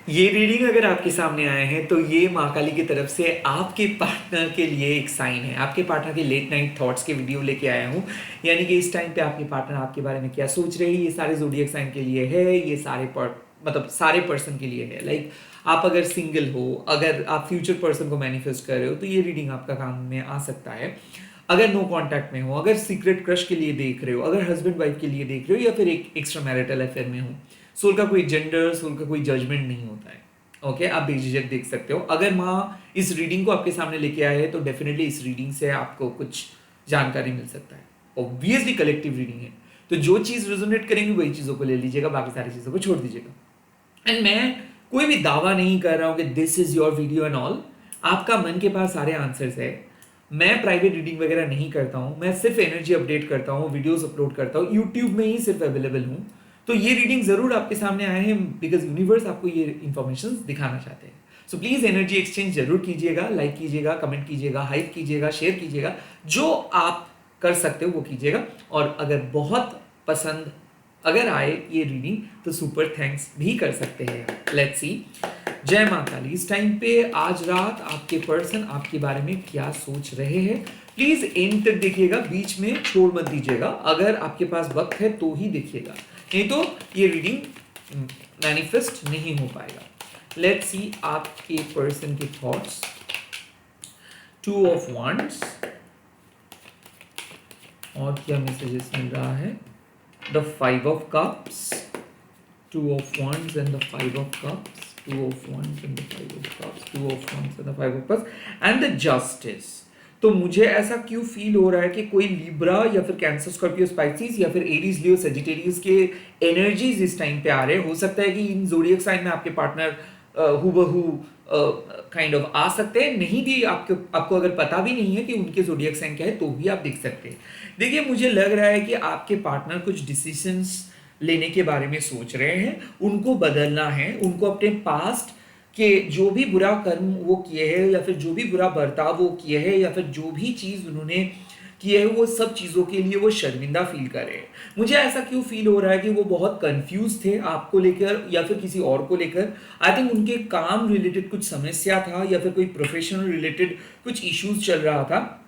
ये रीडिंग अगर आपके सामने आए हैं तो ये माँ काली की तरफ से आपके पार्टनर के लिए एक साइन है। आपके पार्टनर के लेट नाइट थॉट्स के वीडियो लेके आया हूँ। यानी कि इस टाइम पे आपके पार्टनर आपके बारे में क्या सोच रहे हैं, ये सारे ज़ोडिएक साइन के लिए है, ये मतलब सारे पर्सन के लिए है। लाइक आप अगर सिंगल हो, अगर आप फ्यूचर पर्सन को मैनिफेस्ट कर रहे हो तो ये रीडिंग आपका काम में आ सकता है। अगर नो कांटेक्ट में हो, अगर सीक्रेट क्रश के लिए देख रहे हो, अगर हस्बैंड वाइफ के लिए देख रहे हो, या फिर एक एक्स्ट्रा मैरिटल अफेयर में हो, सोल का कोई जेंडर, सोल का कोई जजमेंट नहीं होता है। ओके, आप बेझिझक देख सकते हो। अगर माँ इस रीडिंग को आपके सामने लेके आए हैं तो डेफिनेटली इस रीडिंग से आपको कुछ जानकारी मिल सकता है। ऑब्वियसली कलेक्टिव रीडिंग है, तो जो चीज़ रेजोनेट करेंगी वही चीज़ों को ले लीजिएगा, बाकी सारी चीज़ों को छोड़ दीजिएगा। एंड मैं कोई भी दावा नहीं कर रहा हूँ कि this is your video and all. आपका मन के पास सारे आंसर्स है। मैं प्राइवेट रीडिंग वगैरह नहीं करता हूँ, मैं सिर्फ एनर्जी अपडेट करता हूँ, वीडियोस अपलोड करता हूँ, यूट्यूब में ही सिर्फ अवेलेबल हूँ। तो ये रीडिंग जरूर आपके सामने आए हैं बिकॉज यूनिवर्स आपको ये इंफॉर्मेशन दिखाना चाहते हैं। सो प्लीज एनर्जी एक्सचेंज जरूर कीजिएगा, लाइक कीजिएगा, कमेंट कीजिएगा, हाइप कीजिएगा, शेयर कीजिएगा, जो आप कर सकते हो वो कीजिएगा। और अगर बहुत पसंद अगर आए ये रीडिंग तो सुपर थैंक्स भी कर सकते हैं। Let's see. जय मां काली। इस टाइम पे आज रात आपके पर्सन आपके बारे में क्या सोच रहे हैं, प्लीज एंड तक देखिएगा, बीच में छोड़ मत दीजिएगा। अगर आपके पास वक्त है तो ही देखिएगा, नहीं तो ये रीडिंग मैनिफेस्ट नहीं हो पाएगा। लेट्स सी आपके पर्सन के थॉट्स। टू ऑफ wands और क्या मैसेजेस मिल रहा है। The 5 of cups, 2 of wands and the 5 of cups, 2 of wands and the 5 of cups, 2 of wands and the 5 of cups and the justice। तो मुझे ऐसा क्यों फील हो रहा है कि कोई लिब्रा या फिर कैंसर, स्कॉर्पियो, स्पाइसिस या फिर एरीज, लियो, सेजिटेरियस के एनर्जीज इस टाइम पे आ रहे हैं। हो सकता है कि इन ज़ोडिएक साइन में आपके पार्टनर हूबहू काइंड ऑफ आ सकते हैं। नहीं भी आपको अगर पता भी नहीं है कि उनके ज़ोडिएक साइन क्या है तो भी आप देख सकते हैं। देखिए, मुझे लग रहा है कि आपके पार्टनर कुछ डिसीजंस लेने के बारे में सोच रहे हैं, उनको बदलना है, उनको अपने पास्ट के जो भी बुरा कर्म वो किए हैं या फिर जो भी बुरा बर्ताव वो किए हैं या फिर जो भी चीज़ उन्होंने किए है वो सब चीज़ों के लिए वो शर्मिंदा फील कर रहे हैं। मुझे ऐसा क्यों फील हो रहा है कि वो बहुत कंफ्यूज थे आपको लेकर या फिर किसी और को लेकर। आई थिंक उनके काम रिलेटेड कुछ समस्या था या फिर कोई प्रोफेशनल रिलेटेड कुछ इश्यूज चल रहा था।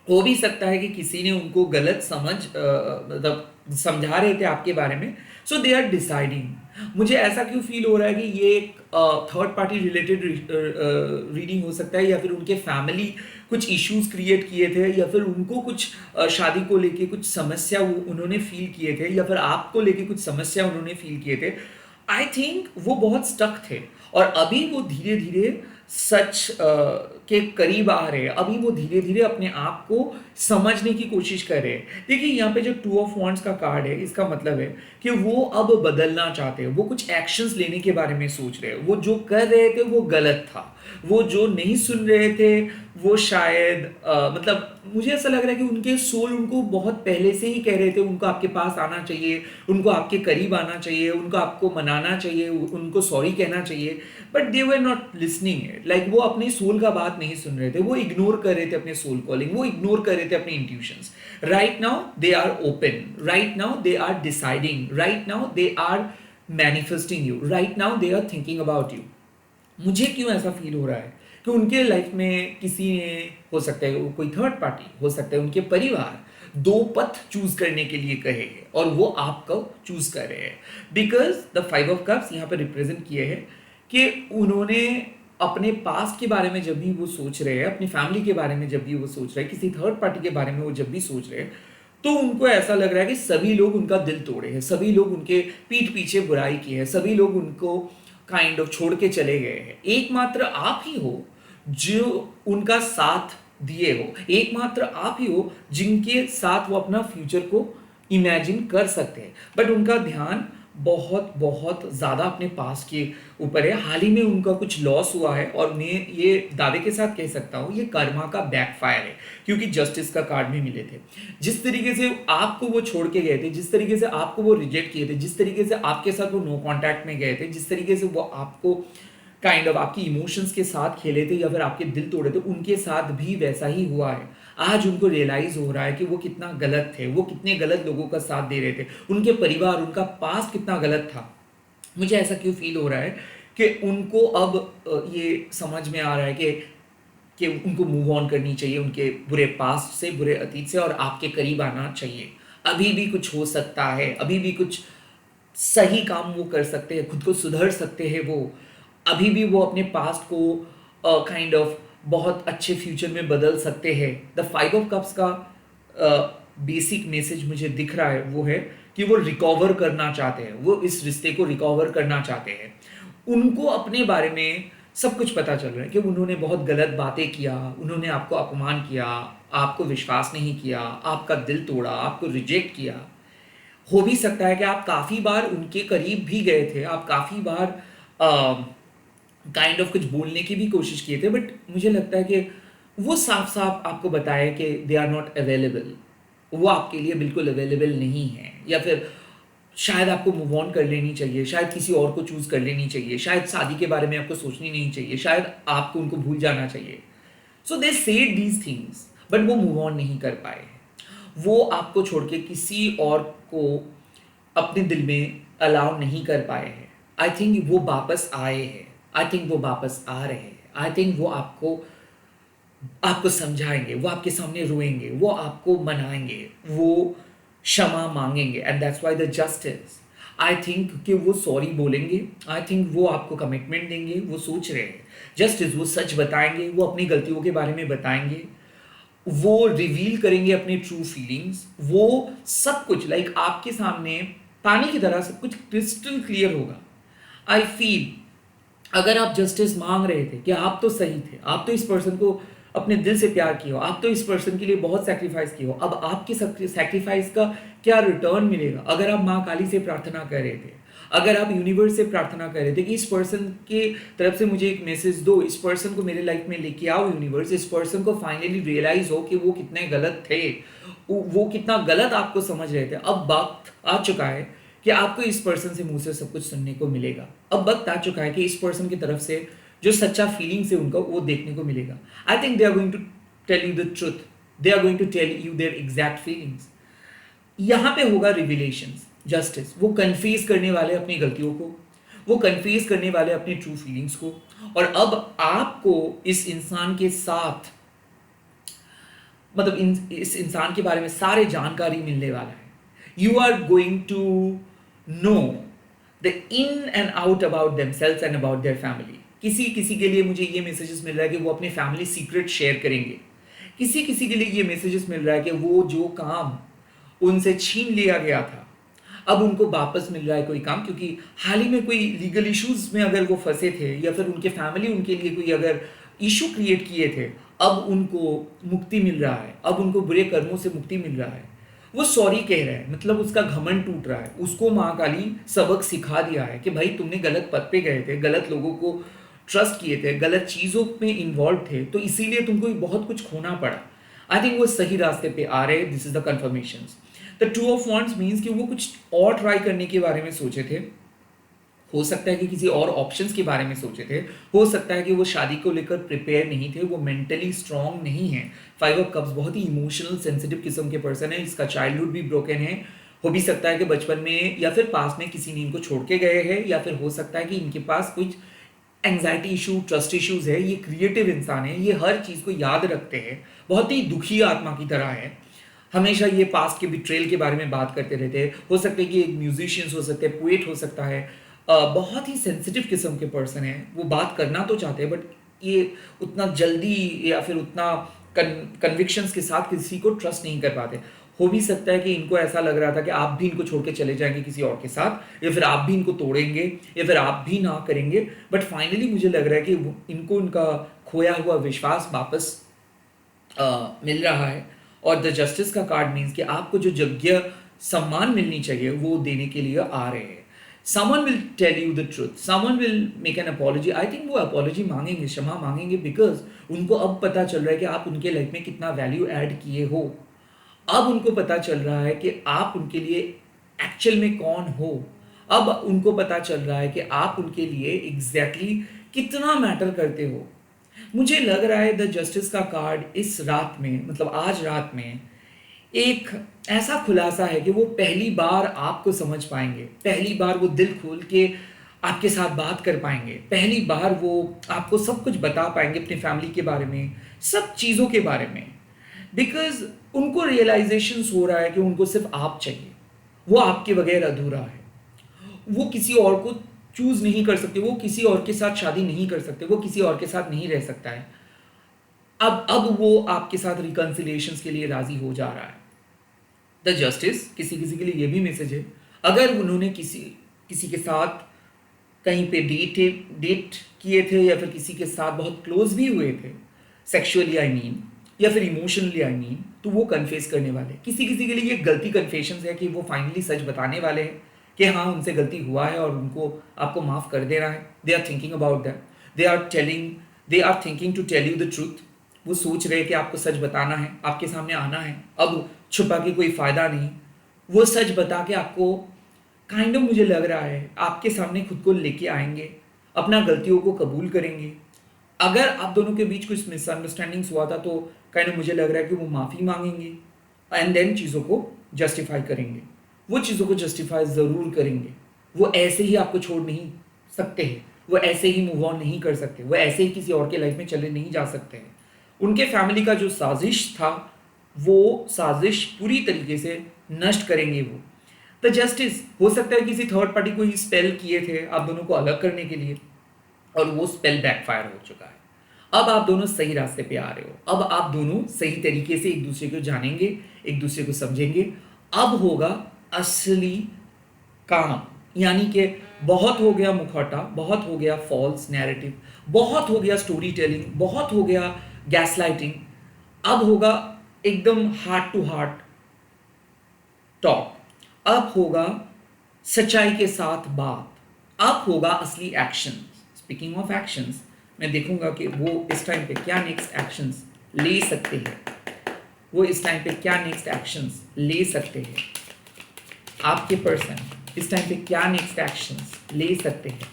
हो भी सकता है कि किसी ने उनको गलत मतलब समझा रहे थे आपके बारे में। सो दे आर डिसाइडिंग। मुझे ऐसा क्यों फील हो रहा है कि ये एक थर्ड पार्टी रिलेटेड रीडिंग हो सकता है या फिर उनके फैमिली कुछ इश्यूज क्रिएट किए थे या फिर उनको कुछ शादी को लेके कुछ समस्या उन्होंने फील किए थे या फिर आपको लेके कुछ समस्या उन्होंने फील किए थे। आई थिंक वो बहुत स्टक थे और अभी वो धीरे धीरे सच के करीब आ रहे हैं। अभी वो धीरे धीरे अपने आप को समझने की कोशिश कर रहे हैं। देखिए, यहाँ पे जो 2 ऑफ wands का कार्ड है, इसका मतलब है कि वो अब बदलना चाहते हैं, वो कुछ एक्शंस लेने के बारे में सोच रहे हैं। वो जो कर रहे थे वो गलत था, वो जो नहीं सुन रहे थे वो शायद मतलब मुझे ऐसा लग रहा है कि उनके सोल उनको बहुत पहले से ही कह रहे थे उनको आपके पास आना चाहिए, उनको आपके करीब आना चाहिए, उनको आपको मनाना चाहिए, उनको सॉरी कहना चाहिए, but they were not listening it. Like वो अपने सोल का बात नहीं सुन रहे थे, वो इग्नोर कर रहे थे अपने सोल कॉलिंग, वो इग्नोर कर रहे थे अपने intuitions. Right now they are open, right now they are deciding, right now they are manifesting you, right now they are thinking about you. मुझे क्यों ऐसा फील हो रहा है कि उनके लाइफ में किसी ने, हो सकता है कोई थर्ड पार्टी, हो सकता है उनके परिवार, दो पथ चूज करने के लिए कहे और वो आपको चूज कर रहे हैं। बिकॉज द 5 ऑफ कप्स यहाँ पर रिप्रेजेंट किए हैं कि उन्होंने अपने पास्ट के बारे में जब भी वो सोच रहे हैं, अपनी फैमिली के बारे में जब भी वो सोच रहे हैं, किसी थर्ड पार्टी के बारे में वो जब भी सोच रहे हैं, तो उनको ऐसा लग रहा है कि सभी लोग उनका दिल तोड़े हैं, सभी लोग उनके पीठ पीछे बुराई की है, सभी लोग उनको काइंड ऑफ छोड़ के चले गए हैं। एकमात्र आप ही हो जो उनका साथ दिए हो, एकमात्र आप ही हो जिनके साथ वो अपना फ्यूचर को इमेजिन कर सकते हैं। बट उनका ध्यान बहुत बहुत ज़्यादा अपने पास के ऊपर है। हाल ही में उनका कुछ लॉस हुआ है और मैं ये दावे के साथ कह सकता हूँ ये कर्मा का बैकफायर है, क्योंकि जस्टिस का कार्ड भी मिले थे। जिस तरीके से आपको वो छोड़ के गए थे, जिस तरीके से आपको वो रिजेक्ट किए थे, जिस तरीके से आपके साथ वो नो कॉन्टैक्ट में गए थे, जिस तरीके से वो आपको काइंड ऑफ आपकी इमोशंस के साथ खेले थे या फिर आपके दिल तोड़े थे, उनके साथ भी वैसा ही हुआ है। आज उनको रियलाइज हो रहा है कि वो कितना गलत थे, वो कितने गलत लोगों का साथ दे रहे थे, उनके परिवार, उनका पास्ट कितना गलत था। मुझे ऐसा क्यों फील हो रहा है कि उनको अब ये समझ में आ रहा है कि उनको मूव ऑन करनी चाहिए उनके बुरे पास्ट से, बुरे अतीत से, और आपके करीब आना चाहिए। अभी भी कुछ हो सकता है, अभी भी कुछ सही काम वो कर सकते हैं, खुद को सुधर सकते हैं वो, अभी भी वो अपने पास्ट को काइंड ऑफ बहुत अच्छे फ्यूचर में बदल सकते हैं। द 5 ऑफ कप्स का बेसिक मैसेज मुझे दिख रहा है वो है कि वो रिकवर करना चाहते हैं, वो इस रिश्ते को रिकवर करना चाहते हैं। उनको अपने बारे में सब कुछ पता चल रहा है कि उन्होंने बहुत गलत बातें किया, उन्होंने आपको अपमान किया, आपको विश्वास नहीं किया, आपका दिल तोड़ा, आपको रिजेक्ट किया। हो भी सकता है कि आप काफ़ी बार उनके करीब भी गए थे, आप काफ़ी बार काइंड ऑफ कुछ बोलने की भी कोशिश किए थे, बट मुझे लगता है कि वो साफ साफ आपको बताया कि दे आर नॉट अवेलेबल, वो आपके लिए बिल्कुल अवेलेबल नहीं है, या फिर शायद आपको मूव ऑन कर लेनी चाहिए, शायद किसी और को चूज कर लेनी चाहिए, शायद शादी के बारे में आपको सोचनी नहीं चाहिए, शायद आपको उनको भूल जाना चाहिए। So they said these things, but वो मूव ऑन नहीं कर पाए। वो आपको छोड़ के किसी और को अपने दिल में अलाउ नहीं कर पाए हैं। आई थिंक वो वापस आए हैं, आई थिंक वो वापस आ रहे हैं, आई थिंक वो आपको आपको समझाएंगे, वो आपके सामने रोएंगे, वो आपको मनाएंगे, वो क्षमा मांगेंगे, and that's why the justice. I think कि वो सॉरी बोलेंगे, आई थिंक वो आपको कमिटमेंट देंगे, वो सोच रहे हैं जस्टिस, वो सच बताएंगे, वो अपनी गलतियों के बारे में बताएंगे, वो रिवील करेंगे अपने ट्रू फीलिंग्स, वो सब कुछ लाइक आपके सामने पानी की तरह सब कुछ क्रिस्टल क्लियर होगा। आई फील अगर आप जस्टिस मांग रहे थे कि आप तो सही थे, आप तो इस पर्सन को अपने दिल से प्यार किया हो, आप तो इस पर्सन के लिए बहुत सैक्रिफाइस किया हो, अब आपके सैक्रिफाइस का क्या रिटर्न मिलेगा? अगर आप माँ काली से प्रार्थना कर रहे थे, अगर आप यूनिवर्स से प्रार्थना कर रहे थे कि इस पर्सन के तरफ से मुझे एक मैसेज दो, इस पर्सन को मेरे लाइफ में लेके आओ यूनिवर्स, इस पर्सन को फाइनली रियलाइज हो कि वो कितने गलत थे, वो कितना गलत आपको समझ रहे थे, अब वक्त आ चुका है कि आपको इस पर्सन से मुंह से सब कुछ सुनने को मिलेगा। अब वक्त आ चुका है कि इस पर्सन की तरफ से जो सच्चा फीलिंग्स है उनका वो देखने को मिलेगा। I think they are going to tell you the truth, they are going to tell you their exact feelings. यहाँ पे होगा रिविलेशंस, जस्टिस। वो कन्फेस करने वाले अपनी गलतियों को, वो कन्फेस करने वाले अपनी ट्रू फीलिंग्स को, और अब आपको इस इंसान के साथ मतलब इस इंसान के बारे में सारे जानकारी मिलने वाला है। You are going to know the in and out about themselves and about their family. किसी किसी के लिए मुझे ये मैसेजेस मिल रहा है कि वो अपने फैमिली सीक्रेट शेयर करेंगे, किसी किसी के लिए ये मैसेजेस मिल रहा है कि वो जो काम उनसे छीन लिया गया था अब उनको वापस मिल रहा है कोई काम, क्योंकि हाल ही में कोई लीगल इश्यूज में अगर वो फंसे थे या फिर उनके फैमिली उनके लिए कोई अगर इशू क्रिएट किए थे, अब उनको मुक्ति मिल रहा है, अब उनको बुरे कर्मों से मुक्ति मिल रहा है। वो सॉरी कह रहा है, मतलब उसका घमंड टूट रहा है, उसको माँ काली सबक सिखा दिया है कि भाई तुमने गलत पथ पे गए थे, गलत लोगों को ट्रस्ट किए थे, गलत चीज़ों में इन्वॉल्व थे, तो इसीलिए तुमको बहुत कुछ खोना पड़ा। आई थिंक वो सही रास्ते पे आ रहे हैं। This is the confirmation. The 2 of wands means कि वो कुछ और ट्राई करने के बारे में सोचे थे, हो सकता है कि किसी और ऑप्शंस के बारे में सोचे थे, हो सकता है कि वो शादी को लेकर प्रिपेयर नहीं थे, वो मेंटली स्ट्रांग नहीं है। 5 ऑफ कप्स बहुत ही इमोशनल सेंसिटिव किस्म के पर्सन है, इसका चाइल्डहुड भी ब्रोकन है। हो भी सकता है कि बचपन में या फिर पास में किसी ने इनको छोड़ के गए हैं, या फिर हो सकता है कि इनके पास कुछ एंग्जाइटी इशू, ट्रस्ट इश्यूज है। ये क्रिएटिव इंसान है, ये हर चीज़ को याद रखते हैं, बहुत ही दुखी आत्मा की तरह है, हमेशा ये पास्ट के बिट्रेल के बारे में बात करते रहते हैं। हो सकता है कि एक म्यूजिशियंस हो सकते हैं, पोएट हो सकता है, बहुत ही सेंसिटिव किस्म के पर्सन है। वो बात करना तो चाहते हैं, बट ये उतना जल्दी या फिर उतना कन्विक्शंस के साथ किसी को ट्रस्ट नहीं कर पाते। हो भी सकता है कि इनको ऐसा लग रहा था कि आप भी इनको छोड़ के चले जाएंगे किसी और के साथ, या फिर आप भी इनको तोड़ेंगे, या फिर आप भी ना करेंगे, बट फाइनली मुझे लग रहा है कि इनको इनका खोया हुआ विश्वास वापस मिल रहा है। और द जस्टिस का कार्ड मीन्स कि आपको जो जगह सम्मान मिलनी चाहिए वो देने के लिए आ रहे हैं। Someone will tell you the truth, someone will make an apology. I think वो अपॉलॉजी मांगेंगे, क्षमा मांगेंगे, बिकॉज उनको अब पता चल रहा है कि आप उनके लाइफ में कितना वैल्यू ऐड किए हो। अब उनको पता चल रहा है कि आप उनके लिए एक्चुअल में कौन हो। अब उनको पता चल रहा है कि आप उनके लिए एग्जैक्टली कितना मैटर करते हो। मुझे लग रहा है द जस्टिस का कार्ड इस रात में, मतलब आज रात में, एक ऐसा खुलासा है कि वो पहली बार आपको समझ पाएंगे, पहली बार वो दिल खोल के आपके साथ बात कर पाएंगे, पहली बार वो आपको सब कुछ बता पाएंगे अपनी फैमिली के बारे में, सब चीज़ों के बारे में, बिकॉज उनको रियलाइजेशन हो रहा है कि उनको सिर्फ आप चाहिए, वो आपके बगैर अधूरा है, वो किसी और को चूज नहीं कर सकते, वो किसी और के साथ शादी नहीं कर सकते, वो किसी और के साथ नहीं रह सकता है। अब वो आपके साथ रिकन्सिलिएशन के लिए राजी हो जा रहा है। द जस्टिस किसी किसी के लिए ये भी मैसेज है, अगर उन्होंने किसी किसी के साथ कहीं पे डेट किए थे या फिर किसी के साथ बहुत क्लोज भी हुए थे, सेक्सुअली आई मीन, या फिर इमोशनली आई मीन, तो वो कन्फेस करने वाले। किसी किसी के लिए ये गलती कन्फेशन है कि वो फाइनली सच बताने वाले हैं कि हाँ उनसे गलती हुआ है और उनको आपको माफ़ कर देना है। They are thinking about that, they are thinking to tell you the truth. वो सोच रहे हैं कि आपको सच बताना है, आपके सामने आना है, अब छुपा के कोई फ़ायदा नहीं, वो सच बता के आपको काइंड ऑफ मुझे लग रहा है आपके सामने खुद को लेके आएंगे, अपना गलतियों को कबूल करेंगे। अगर आप दोनों के बीच कुछ मिसअंडरस्टैंडिंग्स हुआ था तो काइंड ऑफ मुझे लग रहा है कि वो माफ़ी मांगेंगे एंड देन चीज़ों को जस्टिफाई करेंगे। वो चीज़ों को जस्टिफाई ज़रूर करेंगे, वो ऐसे ही आपको छोड़ नहीं सकते हैं, वो ऐसे ही मूव ऑन नहीं कर सकते, वो ऐसे ही किसी और के लाइफ में चले नहीं जा सकते हैं। उनके फैमिली का जो साजिश था वो साजिश पूरी तरीके से नष्ट करेंगे वो। द जस्टिस हो सकता है किसी थर्ड पार्टी को ही स्पेल किए थे आप दोनों को अलग करने के लिए, और वो स्पेल बैकफायर हो चुका है। अब आप दोनों सही रास्ते पे आ रहे हो, अब आप दोनों सही तरीके से एक दूसरे को जानेंगे, एक दूसरे को समझेंगे। अब होगा असली काम, यानी कि बहुत हो गया मुखौटा, बहुत हो गया फॉल्स नैरेटिव, बहुत हो गया स्टोरी टेलिंग, बहुत हो गया गैसलाइटिंग। अब होगा एकदम हार्ट टू हार्ट टॉक, अब होगा सच्चाई के साथ बात, अब होगा असली एक्शन। स्पीकिंग ऑफ एक्शंस, मैं देखूंगा कि वो इस टाइम पे क्या नेक्स्ट एक्शंस ले सकते हैं, वो इस टाइम पे क्या नेक्स्ट एक्शंस ले सकते हैं, आपके पर्सन इस टाइम पे क्या नेक्स्ट एक्शंस ले सकते हैं,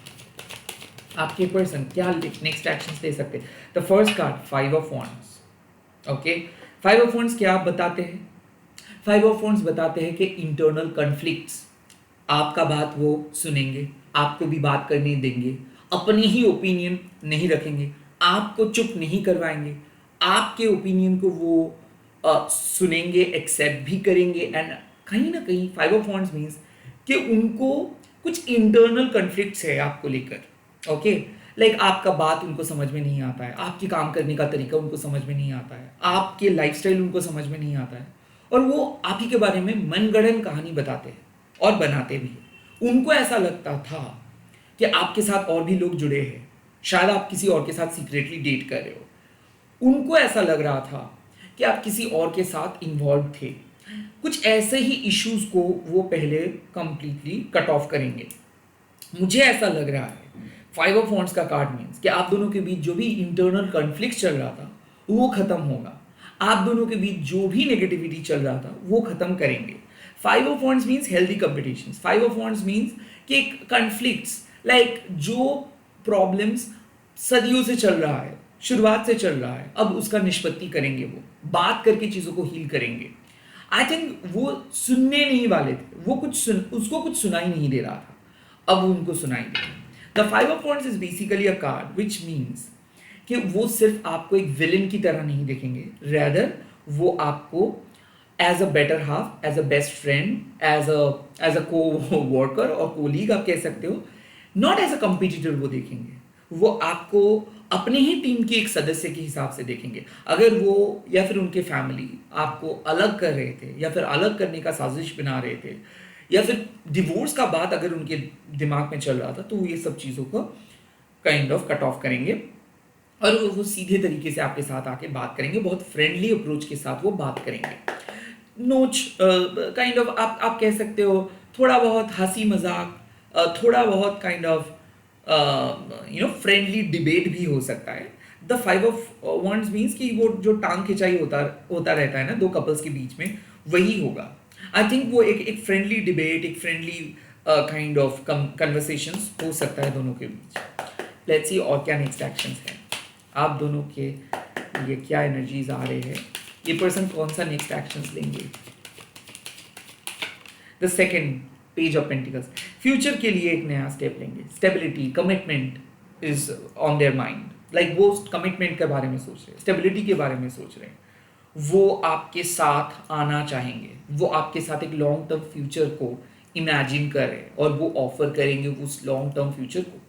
आपके पर्सन क्या नेक्स्ट एक्शंस ले सकते हैं। The first card 5 of wands. Okay, 5 of wands क्या बताते हैं? 5 ऑफ वॉन्ड्स बताते हैं कि इंटरनल कॉन्फ्लिक्ट्स, आपका बात वो सुनेंगे, आपको भी बात करने देंगे, अपनी ही ओपिनियन नहीं रखेंगे, आपको चुप नहीं करवाएंगे, आपके ओपिनियन को वो सुनेंगे, एक्सेप्ट भी करेंगे। एंड कहीं ना कहीं 5 ऑफ वॉन्ड्स मीन्स कि उनको कुछ इंटरनल कॉन्फ्लिक्ट्स है आपको लेकर। ओके, लाइक आपका बात उनको समझ में नहीं आता है, आपके काम करने का तरीका उनको समझ में नहीं आता है, आपके लाइफस्टाइल उनको समझ में नहीं आता है, और वो आप ही के बारे में मनगढ़ंत कहानी बताते हैं और बनाते भी हैं। उनको ऐसा लगता था कि आपके साथ और भी लोग जुड़े हैं, शायद आप किसी और के साथ सीक्रेटली डेट कर रहे हो, उनको ऐसा लग रहा था कि आप किसी और के साथ इन्वॉल्व थे। कुछ ऐसे ही इश्यूज को वो पहले कंप्लीटली कट ऑफ करेंगे। मुझे ऐसा लग रहा है 5 ऑफ वॉन्ड्स का कार्ड मीन्स कि आप दोनों के बीच जो भी इंटरनल कॉन्फ्लिक्ट चल रहा था वो खत्म होगा, आप दोनों के बीच जो भी नेगेटिविटी चल रहा था वो खत्म करेंगे। 5 of wands means healthy competition, 5 of wands means कि कॉन्फ्लिक्ट्स लाइक जो प्रॉब्लम्स सदियों से चल रहा है, शुरुआत से चल रहा है, अब उसका निष्पत्ति करेंगे, वो बात करके चीज़ों को हील करेंगे। आई थिंक वो सुनने नहीं वाले थे, वो उसको कुछ सुनाई नहीं दे रहा था, अब उनको सुनाई दे। The 5 of wands is basically a card which means कि वो सिर्फ आपको एक विलन की तरह नहीं देखेंगे, रेदर वो आपको as a better half, as a best friend, as a coworker और कोलीग आप कह सकते हो, नॉट एज अ कंपिटिटर वो देखेंगे, वो आपको अपने ही टीम के एक सदस्य के हिसाब से देखेंगे। अगर वो या फिर उनके फैमिली आपको अलग कर रहे थे या फिर अलग करने का साजिश बना रहे थे या फिर डिवोर्स का बात अगर उनके दिमाग में चल रहा था, तो वो ये सब चीज़ों को काइंड ऑफ कट ऑफ करेंगे और वो सीधे तरीके से आपके साथ आके बात करेंगे, बहुत फ्रेंडली अप्रोच के साथ वो बात करेंगे। नोच काइंड ऑफ आप कह सकते हो थोड़ा बहुत हंसी मजाक, थोड़ा बहुत काइंड ऑफ फ्रेंडली डिबेट भी हो सकता है। द 5 ऑफ वॉन्ड्स मीन्स कि वो जो टांग खिंचाई होता रहता है ना दो कपल्स के बीच में, वही होगा। आई थिंक वो एक फ्रेंडली डिबेट, एक फ्रेंडली काइंड ऑफ कन्वर्सेशंस हो सकता है दोनों के बीच। लेट्स सी और क्या नेक्स्ट एक्शंस हैं, आप दोनों के ये क्या एनर्जीज आ रहे हैं, ये पर्सन कौन सा नेक्स्ट एक्शंस लेंगे। The second page of pentacles, future के लिए एक नया स्टेप लेंगे, stability, commitment is on their mind, like वो कमिटमेंट के बारे में सोच रहे हैं, स्टेबिलिटी के बारे में सोच रहे हैं, वो आपके साथ आना चाहेंगे, वो आपके साथ एक लॉन्ग टर्म फ्यूचर को इमेजिन कर रहे हैं और वो ऑफर करेंगे उस लॉन्ग टर्म फ्यूचर को।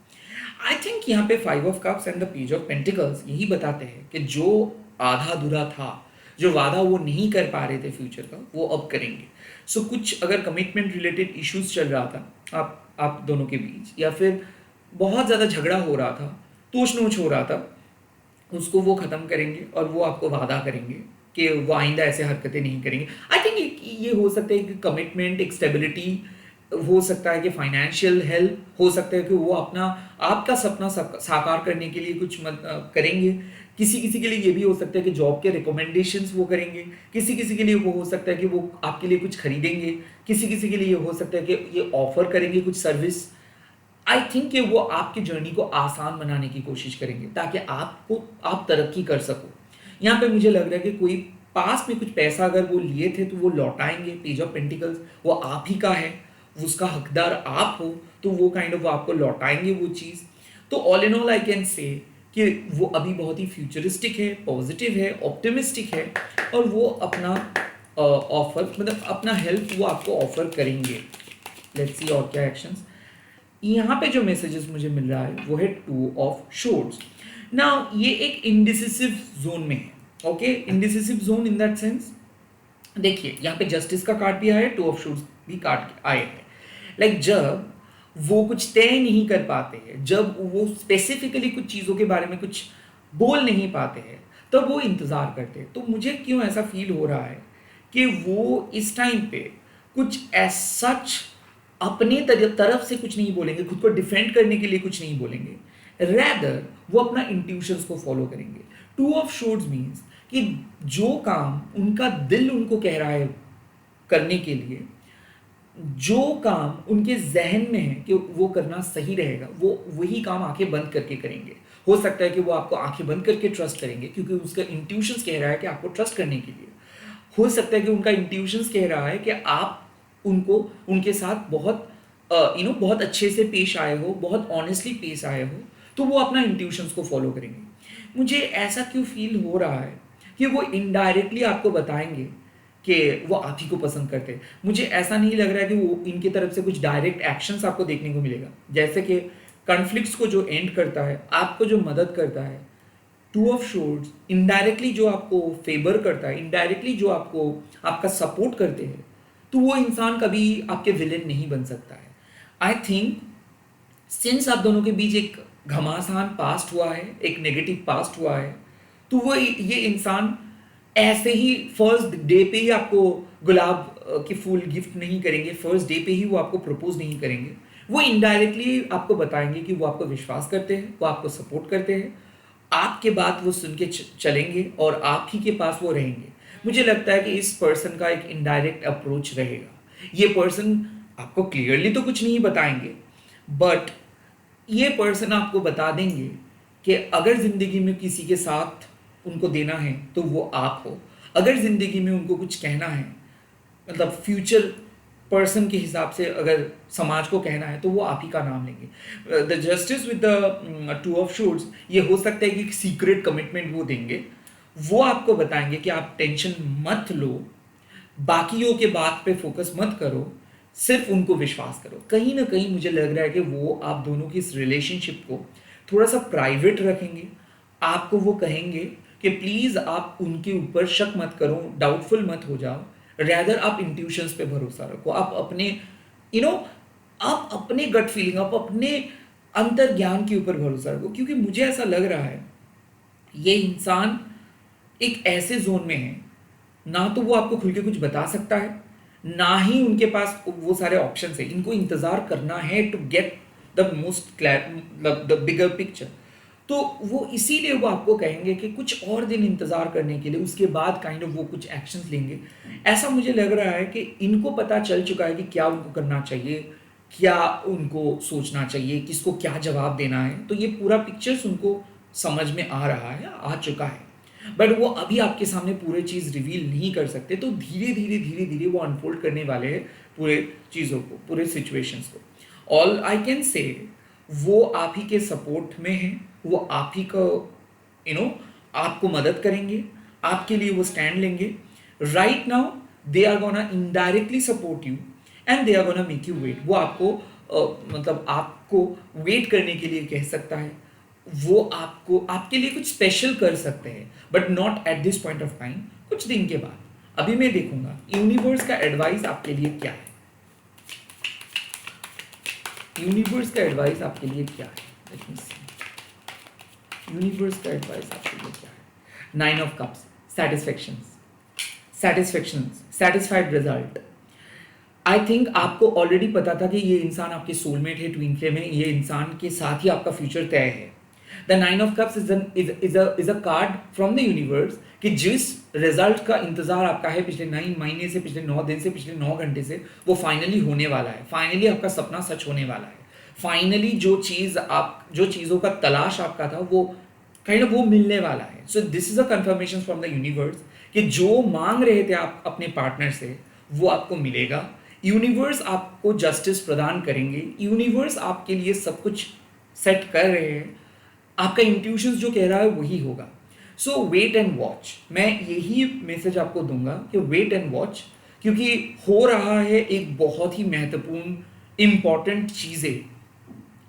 आई थिंक यहाँ पे 5 of cups and the page of pentacles यही बताते हैं कि जो आधा अधूरा था, जो वादा वो नहीं कर पा रहे थे फ्यूचर का, वो अब करेंगे। सो कुछ अगर कमिटमेंट रिलेटेड इश्यूज चल रहा था आप दोनों के बीच, या फिर बहुत ज़्यादा झगड़ा हो रहा था, तोछ नोच हो रहा था, उसको वो ख़त्म करेंगे और वो आपको वादा करेंगे कि वो आइंदा ऐसे हरकतें नहीं करेंगे। आई थिंक ये हो सकता है कि कमिटमेंट, एक स्टेबिलिटी, हो सकता है कि फाइनेंशियल हेल्प, हो सकता है कि वो अपना आपका सपना साकार करने के लिए कुछ करेंगे। किसी किसी के लिए ये भी हो सकता है कि जॉब के रिकमेंडेशंस वो करेंगे, किसी किसी के लिए वो हो सकता है कि वो आपके लिए कुछ खरीदेंगे, किसी किसी के लिए ये हो सकता है कि ये ऑफर करेंगे कुछ सर्विस। आई थिंक कि वो आपकी जर्नी को आसान बनाने की कोशिश करेंगे ताकि आप तरक्की कर सको। यहाँ पे मुझे लग रहा है कि कोई पास में कुछ पैसा अगर वो लिए थे तो वो लौटाएंगे। पेज ऑफ पेंटिकल्स वो आप ही का है, उसका हकदार आप हो, तो वो काइंड ऑफ वो आपको लौटाएंगे वो चीज़। तो all in all I can say कि वो अभी बहुत ही फ्यूचरिस्टिक है, पॉजिटिव है, ऑप्टिमिस्टिक है, और वो अपना ऑफर मतलब अपना हेल्प वो आपको ऑफर करेंगे। लेट्स सी और क्या एक्शंस। यहाँ पे जो मैसेजेस मुझे मिल रहा है वो है 2 ऑफ शोर्ड्स। नाउ ये एक इंडिसिसिव जोन में है, okay, indecisive zone in that sense. देखिए यहाँ पे जस्टिस का कार्ड भी आया है, 2 ऑफ शोर्ड्स भी कार्ड आए हैं। लाइक जब वो कुछ तय नहीं कर पाते हैं, जब वो स्पेसिफिकली कुछ चीज़ों के बारे में कुछ बोल नहीं पाते हैं, तब वो इंतज़ार करते हैं। तो मुझे क्यों ऐसा फील हो रहा है कि वो इस टाइम पे कुछ सच अपने तरफ से कुछ नहीं बोलेंगे, खुद को डिफेंड करने के लिए कुछ नहीं बोलेंगे, रैदर वो अपना इंट्यूशंस को फॉलो करेंगे। 2 ऑफ शोर्ड्स मीन्स कि जो काम उनका दिल उनको कह रहा है करने के लिए, जो काम उनके जहन में है कि वो करना सही रहेगा, वो वही काम आंखें बंद करके करेंगे। हो सकता है कि वो आपको आंखें बंद करके ट्रस्ट करेंगे क्योंकि उसका इंट्यूशंस कह रहा है कि आपको ट्रस्ट करने के लिए। हो सकता है कि उनका इंट्यूशंस कह रहा है कि आप उनको उनके साथ बहुत बहुत अच्छे से पेश आए हो, बहुत ऑनेस्टली पेश आए हो, तो वो अपना इंट्यूशंस को फॉलो करेंगे। मुझे ऐसा क्यों फील हो रहा है कि वो इनडायरेक्टली आपको बताएंगे कि वो आप ही को पसंद करते हैं। मुझे ऐसा नहीं लग रहा है कि वो इनकी तरफ से कुछ डायरेक्ट एक्शंस आपको देखने को मिलेगा, जैसे कि कॉन्फ्लिक्ट्स को जो एंड करता है, आपको जो मदद करता है। 2 ऑफ शोर्ड्स इनडायरेक्टली जो आपको फेवर करता है, इनडायरेक्टली जो आपको आपका सपोर्ट करते हैं, तो वो इंसान कभी आपके विलेन नहीं बन सकता है। आई थिंक सिंस आप दोनों के बीच एक घमासान पास्ट हुआ है, एक नेगेटिव पास्ट हुआ है, तो वो ये इंसान ऐसे ही फर्स्ट डे पे ही आपको गुलाब के फूल गिफ्ट नहीं करेंगे, फर्स्ट डे पे ही वो आपको प्रपोज नहीं करेंगे। वो इनडायरेक्टली आपको बताएंगे कि वो आपको विश्वास करते हैं, वो आपको सपोर्ट करते हैं, आपके बात वो सुन के चलेंगे और आप ही के पास वो रहेंगे। मुझे लगता है कि इस पर्सन का एक इनडायरेक्ट अप्रोच रहेगा। ये पर्सन आपको क्लियरली तो कुछ नहीं बताएंगे, बट ये पर्सन आपको बता देंगे कि अगर ज़िंदगी में किसी के साथ उनको देना है तो वो आप हो, अगर ज़िंदगी में उनको कुछ कहना है, मतलब फ्यूचर पर्सन के हिसाब से अगर समाज को कहना है, तो वो आप ही का नाम लेंगे। The justice with the 2 of swords, ये हो सकता है कि सीक्रेट कमिटमेंट वो देंगे। वो आपको बताएंगे कि आप टेंशन मत लो, बाकियों के बात पे फोकस मत करो, सिर्फ उनको विश्वास करो। कहीं ना कहीं मुझे लग रहा है कि वो आप दोनों की इस रिलेशनशिप को थोड़ा सा प्राइवेट रखेंगे। आपको वो कहेंगे कि प्लीज़ आप उनके ऊपर शक मत करो, डाउटफुल मत हो जाओ, रैदर आप इंट्यूशंस पे भरोसा रखो, आप अपने आप अपने गट फीलिंग, आप अपने अंतर ज्ञान के ऊपर भरोसा रखो। क्योंकि मुझे ऐसा लग रहा है ये इंसान एक ऐसे जोन में है, ना तो वो आपको खुल के कुछ बता सकता है, ना ही उनके पास वो सारे ऑप्शन है। इनको इंतज़ार करना है to get the most the bigger picture. तो वो इसीलिए वो आपको कहेंगे कि कुछ और दिन इंतज़ार करने के लिए, उसके बाद काइंड ऑफ वो कुछ एक्शंस लेंगे। ऐसा मुझे लग रहा है कि इनको पता चल चुका है कि क्या उनको करना चाहिए, क्या उनको सोचना चाहिए, किसको क्या जवाब देना है। तो ये पूरा पिक्चर्स उनको समझ में आ रहा है, आ चुका है, बट वो अभी आपके सामने पूरे चीज़ रिवील नहीं कर सकते। तो धीरे धीरे वो अनफोल्ड करने वाले हैं पूरे चीज़ों को, पूरे सिचुएशंस को। ऑल आई कैन से वो आप ही के सपोर्ट में है, वो आप ही को यू नो आपको मदद करेंगे, आपके लिए वो स्टैंड लेंगे. Right now they are gonna indirectly support you and they are gonna make you wait. वो आपको मतलब आपको वेट करने के लिए कह सकता है, वो आपको आपके लिए कुछ स्पेशल कर सकते हैं, but not at this point of time. कुछ दिन के बाद अभी मैं देखूंगा यूनिवर्स का एडवाइस आपके लिए क्या है. यूनिवर्स का एडवाइस आपके लिए क्या है? लेट मी सी. यूनिवर्स का एडवाइस आपके लिए क्या है? Nine of cups, satisfaction, satisfied result. I think आपको ऑलरेडी पता था कि ये इंसान आपके सोलमेट है, ट्विन फ्लेम है, ये इंसान के साथ ही आपका फ्यूचर तय है. The nine of cups is a card from the universe कि जिस रिजल्ट का इंतजार आपका है पिछले 9 महीने से, पिछले 9 दिन से, पिछले 9 घंटे से, वो फाइनली होने वाला है. फाइनली आपका सपना सच होने वाला है. फाइनली जो चीज़ों का तलाश आपका था वो वो मिलने वाला है. So this is a confirmation from the universe कि जो मांग रहे थे आप अपने पार्टनर से वो आपको मिलेगा. यूनिवर्स आपको जस्टिस प्रदान करेंगे. यूनिवर्स आपके लिए सब कुछ सेट कर रहे हैं. आपका इंट्यूशन जो कह रहा है वही होगा. सो वेट एंड वॉच. मैं यही मैसेज आपको दूंगा कि वेट एंड वॉच, क्योंकि हो रहा है एक बहुत ही महत्वपूर्ण इंपॉर्टेंट चीज़ें.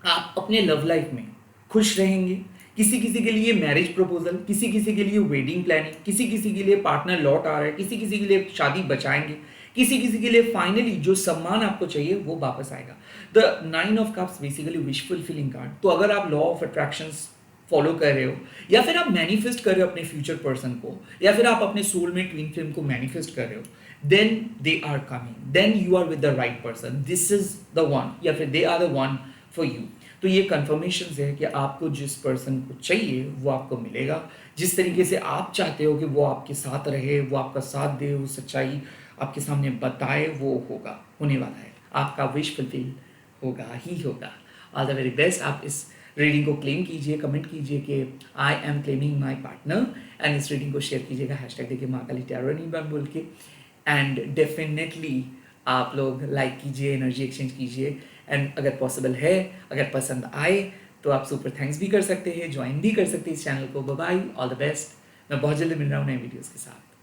आप अपने लव लाइफ में खुश रहेंगे. किसी किसी के लिए मैरिज प्रपोजल, किसी किसी के लिए वेडिंग प्लानिंग, किसी किसी के लिए पार्टनर लौट आ रहा है, किसी किसी के लिए शादी बचाएंगे, किसी किसी के लिए फाइनली जो सम्मान आपको चाहिए वो वापस आएगा. The nine of cups basically wish fulfilling card. तो अगर आप लॉ ऑफ अट्रैक्शंस फॉलो कर रहे हो, या फिर आप मैनिफेस्ट कर रहे हो अपने फ्यूचर पर्सन को, या फिर आप अपने सोल में ट्विन फ्लेम को मैनिफेस्ट कर रहे हो, then they are coming, then you are with the right person. This is the one, या फिर they are the one for you. तो ये कन्फर्मेशन है कि आपको जिस पर्सन को चाहिए वो आपको मिलेगा. जिस तरीके से आप चाहते हो कि वो आपके साथ रहे, वो आपका साथ दे, वो सच्चाई आपके सामने बताए, वो होगा, होने वाला है. आपका विश फुलफिल होगा ही होगा. All the very best. आप इस रीडिंग को क्लेम कीजिए, कमेंट कीजिए कि I am claiming my partner, and इस रीडिंग को शेयर कीजिएगा हैशटैग देखिए माँ काली टैरो एनीवन बोल के. एंड डेफिनेटली आप लोग लाइक कीजिए, एनर्जी एक्सचेंज कीजिए. एंड अगर पॉसिबल है, अगर पसंद आए तो आप सुपर थैंक्स भी कर सकते हैं, ज्वाइन भी कर सकते हैं इस चैनल को. Bye bye, all the best. मैं बहुत जल्दी मिल रहा हूँ नए वीडियोज़ के साथ.